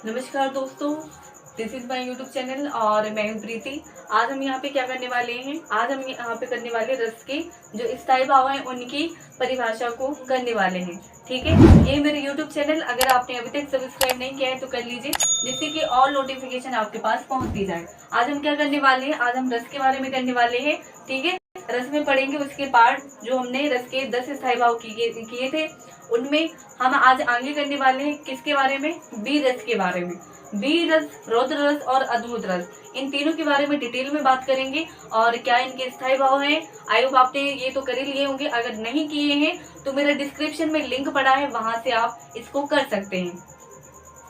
नमस्कार दोस्तों, this is my YouTube channel और मैं हूं प्रीति। आज हम यहाँ पे क्या करने वाले हैं, आज हम यहाँ पे करने वाले रस के जो स्थायी भाव हैं उनकी परिभाषा को करने वाले हैं। ठीक है, ये मेरे यूट्यूब चैनल अगर आपने अभी तक सब्सक्राइब नहीं किया है तो कर लीजिए, जिससे कि और नोटिफिकेशन आपके पास पहुंचती जाए। आज हम क्या करने वाले हैं, आज हम रस के बारे में करने वाले हैं। ठीक है, रस में पढ़ेंगे उसके पार्ट जो हमने रस के 10 स्थायी भाव किए थे, उनमें हम आज आगे करने वाले हैं किसके बारे में, बी रस के बारे में। बी रस, रौद्र रस और अद्भुत रस, इन तीनों के बारे में डिटेल में बात करेंगे और क्या इनके स्थायी भाव हैं। आई होप आपने ये तो कर ही लिए होंगे, अगर नहीं किए हैं तो मेरा डिस्क्रिप्शन में लिंक पड़ा है, वहां से आप इसको कर सकते हैं।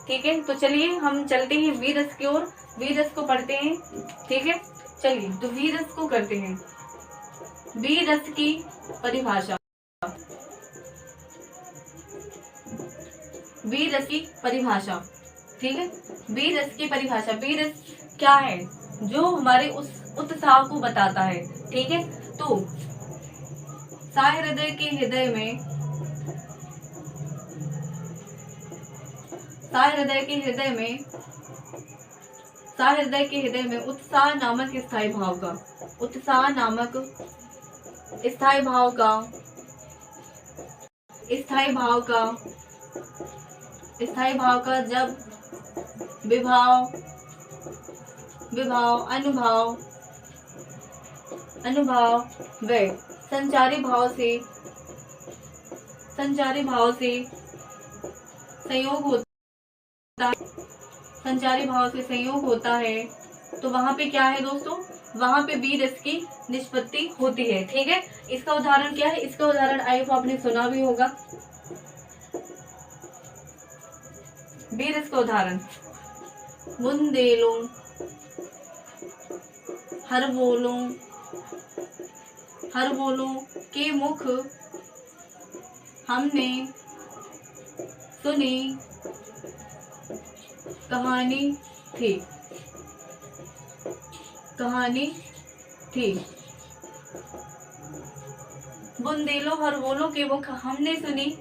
ठीक है, तो चलिए हम चलते हैं वी रस की ओर, वी रस को पढ़ते हैं। ठीक है, चलिए तो वी रस को करते हैं। वी रस की परिभाषा, बी रस की परिभाषा। ठीक है, बी रस की परिभाषा, बी रस क्या है, जो हमारे उस उत्साह को बताता है। ठीक है, तो हृदय के हृदय में, हृदय के हृदय में, हृदय के हृदय में उत्साह नामक स्थायी भाव का, उत्साह नामक स्थायी भाव का, स्थायी भाव का, स्थायी भाव का जब विभाव, विभाव, अनुभाव, अनुभाव व संचारी भाव से, संचारी भाव से संयोग होता है, संचारी भाव से संयोग होता है, तो वहां पे क्या है दोस्तों, वहां पे बी रस की निष्पत्ति होती है। ठीक है, इसका उदाहरण क्या है, इसका उदाहरण आई होप आपने सुना भी होगा। बी रस का उदाहरण, बुंदेलों, हरबोलों, हरबोलों के मुख हमने सुनी कहानी थी, कहानी थी। बुंदेलों हरबोलों के मुख हमने सुनी,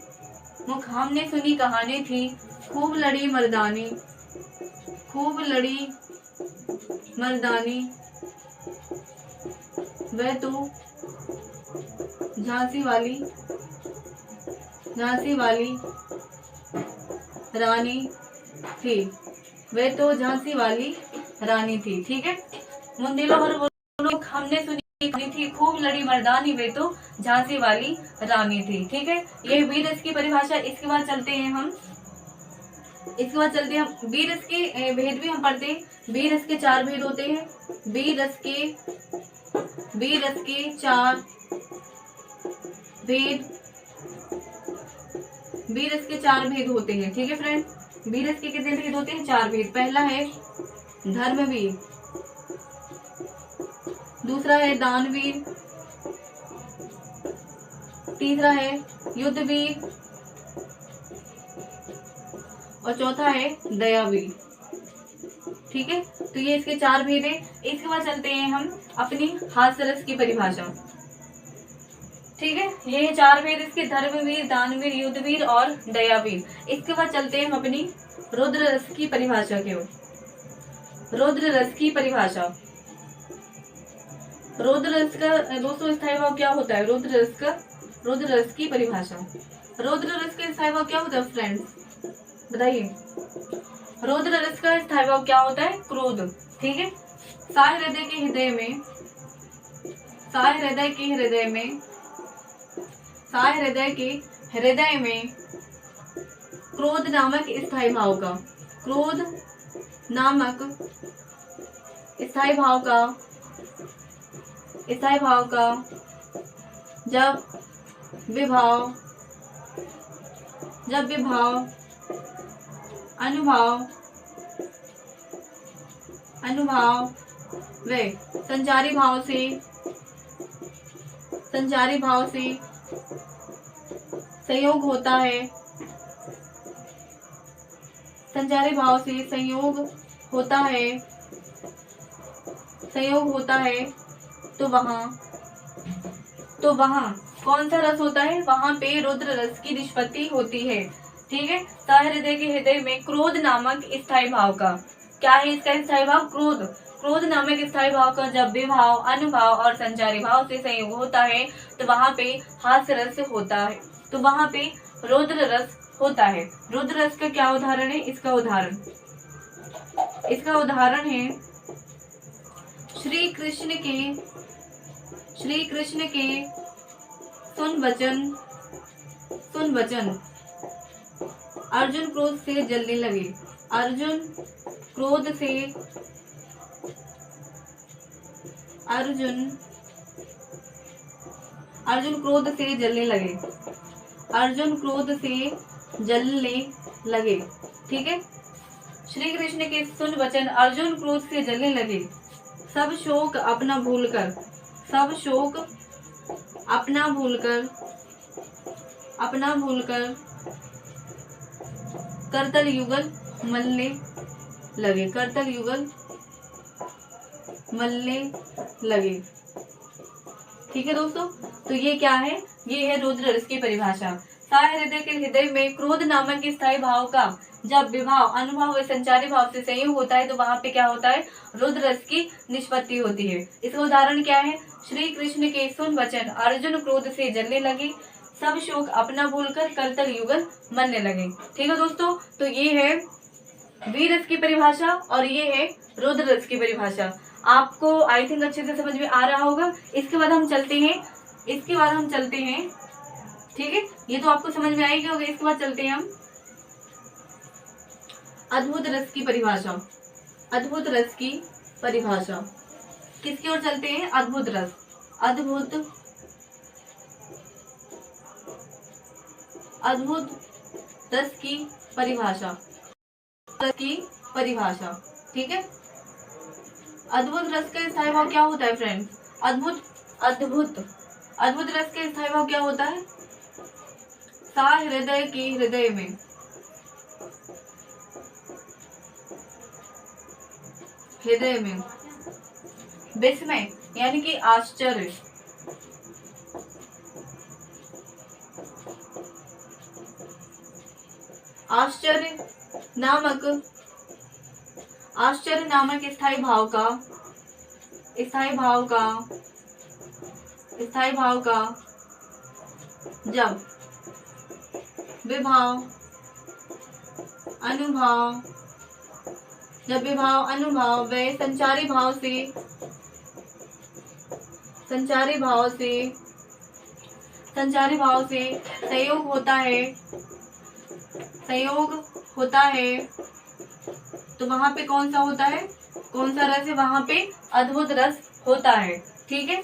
मुख हमने सुनी कहानी थी। खूब लड़ी मर्दानी, खूब लड़ी मर्दानी वह तो झांसी वाली, झांसी वाली रानी थी, वह तो झांसी वाली रानी थी। ठीक है, बुंदेलों हरबोलों हमने सुनी कहानी थी, खूब लड़ी मर्दानी वे तो झांसी वाली रानी थी। ठीक है, ये बी रस की परिभाषा। इसके बाद चलते हैं हम, इसके बाद चलते हैं हम बी रस के भेद भी हम पढ़ते हैं। बी रस के 4 भेद होते हैं। बी रस के 4 भेद, बी रस के 4 भेद होते हैं। ठीक है फ्रेंड, बी रस के कितने भेद होते हैं, 4 भेद। पहला है धर्मवीर, दूसरा है दानवीर, तीसरा है युद्धवीर और चौथा है दयावीर। ठीक है, तो ये इसके 4 भेद है। इसके बाद चलते हैं हम अपनी हास्य रस की परिभाषा। ठीक है, ये 4 भेद इसके, धर्मवीर, दानवीर, युद्धवीर और दयावीर। इसके बाद चलते हैं हम अपनी रौद्र रस की परिभाषा की ओर। रौद्र रस की परिभाषा, रौद्र रस का दोस्तों स्थायी भाव क्या होता है, रौद्र रस का, रौद्र रस की परिभाषा। रौद्र रस का स्थायी भाव क्या होता है फ्रेंड्स, बताइए। रौद्र रस का स्थायी भाव क्या होता है, क्रोध। ठीक है, हृदय के हृदय में, हृदय के हृदय में, हृदय के हृदय में क्रोध नामक स्थायी भाव का, क्रोध नामक स्थायी भाव का, स्थायी भाव का जब विभाव, जब विभाव, अनुभाव, अनुभाव व संचारी भाव से, संचारी भाव से संयोग होता है, संचारी भाव से संयोग होता है, संयोग होता है, तो वहाँ कौन सा रस होता है, वहां पे रौद्र रस की निष्पत्ति होती है। ठीक है। सहृदय के हृदय में क्रोध नामक स्थायी भाव का, क्या है इसका स्थायी भाव? क्रोध। क्रोध नामक स्थायी भाव का जब विभाव, अनुभाव और संचारी भाव से संयोग होता है तो वहां पे हास्य रस होता है, तो वहां पे रौद्र रस होता है। रौद्र रस का क्या उदाहरण है? इसका उदाहरण है श्री कृष्ण के सुन वचन अर्जुन क्रोध से जलने लगे। अर्जुन क्रोध से जलने लगे। ठीक है। श्री कृष्ण के सुन वचन अर्जुन क्रोध से जलने लगे। सब शोक अपना भूलकर करतल युगल मलने लगे। ठीक है दोस्तों, तो ये क्या है? ये है रौद्र रस की परिभाषा। सहृदय के हृदय में क्रोध नामक स्थायी भाव का जब विभाव, अनुभाव व संचारी भाव से संयोग होता है तो वहां पे क्या होता है? रौद्र रस की निष्पत्ति होती है। इसका उदाहरण क्या है? श्री कृष्ण के सुन वचन अर्जुन क्रोध से जलने लगे। सब शोक अपना भूलकर करतल युगल मलने लगे। ठीक है दोस्तों, तो ये है वीर रस की परिभाषा और ये है रौद्र रस की परिभाषा। आपको आई थिंक अच्छे से समझ में आ रहा होगा। इसके बाद हम चलते हैं, ठीक है, ये तो आपको समझ में आएगी होगा। इसके बाद चलते हैं हम अद्भुत रस की परिभाषा। किसकी ओर चलते हैं? अद्भुत रस की परिभाषा। ठीक है। अद्भुत रस का स्थायी भाव क्या होता है फ्रेंड्स? अद्भुत रस का स्थायी भाव क्या होता है? सहृदय के हृदय में विस्मय यानी कि आश्चर्य नामक स्थायी भाव का जब विभाव, अनुभाव व संचारी भाव से संयोग होता है तो वहां पे कौन सा रस है? वहां पे अद्भुत रस होता है। ठीक है,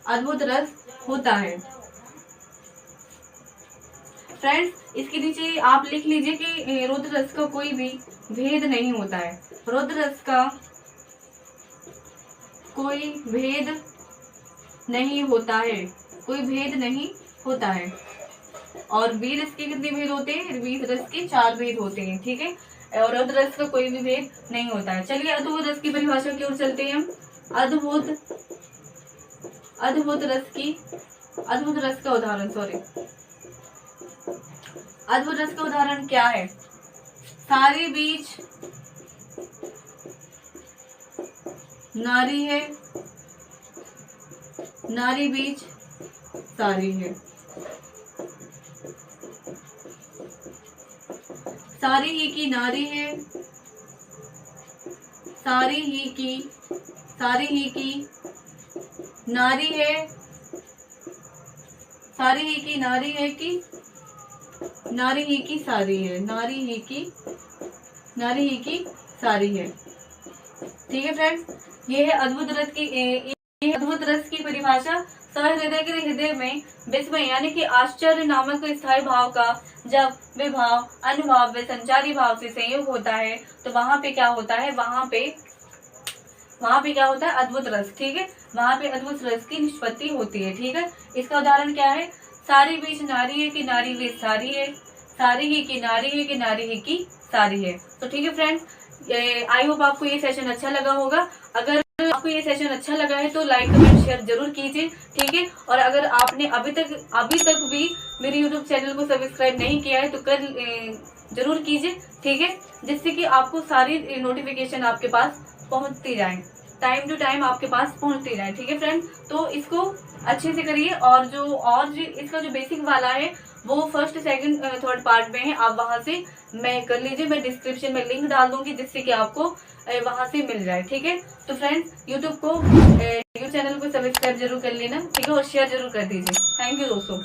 अद्भुत रस होता है। फ्रेंड्स, इसके नीचे आप लिख लीजिए कि रौद्र रस का कोई भी भेद नहीं होता है। रौद्र रस का कोई भेद नहीं होता है। और वीर रस के कितने भेद होते हैं? वीर रस के 4 भेद होते हैं। ठीक है, और रौद्र रस का कोई भी भेद नहीं होता है। चलिए अद्भुत रस की परिभाषा की ओर चलते हैं हम। अद्भुत रस का उदाहरण क्या है? सारी बीच नारी है, नारी बीच सारी है। सारी ही की नारी है, सारी ही की नारी है, सारी ही की नारी है कि नारी ही की सारी है, नारी ही की सारी है। ठीक है फ्रेंड्स, ये है अद्भुत रस की परिभाषा। सहृदय के हृदय में विस्मय यानी कि आश्चर्य नामक स्थायी भाव का जब विभाव, अनुभाव व संचारी भाव से संयोग होता है तो वहां पे क्या होता है? वहां पे क्या होता है? अद्भुत रस। ठीक है, वहां पे अद्भुत रस की निष्पत्ति होती है। ठीक है, इसका उदाहरण क्या है? सारी बीच नारी है कि नारी बीच सारी है, सारी ही की नारी है कि नारी ही की सारी है। तो ठीक है फ्रेंड्स, आई होप आपको ये सेशन अच्छा लगा होगा। अगर आपको ये सेशन अच्छा लगा है तो लाइक कमेंट शेयर जरूर कीजिए, ठीक है। और अगर आपने अभी तक भी मेरे यूट्यूब चैनल को सब्सक्राइब नहीं किया है तो जरूर कीजिए, ठीक है, जिससे कि आपको सारी नोटिफिकेशन आपके पास पहुंचती जाए, टाइम टू टाइम आपके पास पहुंचती जाए, ठीक है फ्रेंड। तो इसको अच्छे से करिए। और इसका जो बेसिक वाला है वो फर्स्ट सेकंड थर्ड पार्ट में है, आप वहां से मैं कर लीजिए, मैं डिस्क्रिप्शन में लिंक डाल दूंगी जिससे कि आपको वहां से मिल जाए, ठीक है। तो फ्रेंड्स यूट्यूब चैनल को सब्सक्राइब जरूर कर लेना, ठीक है, और शेयर जरूर कर दीजिए। थैंक यू दोस्तों।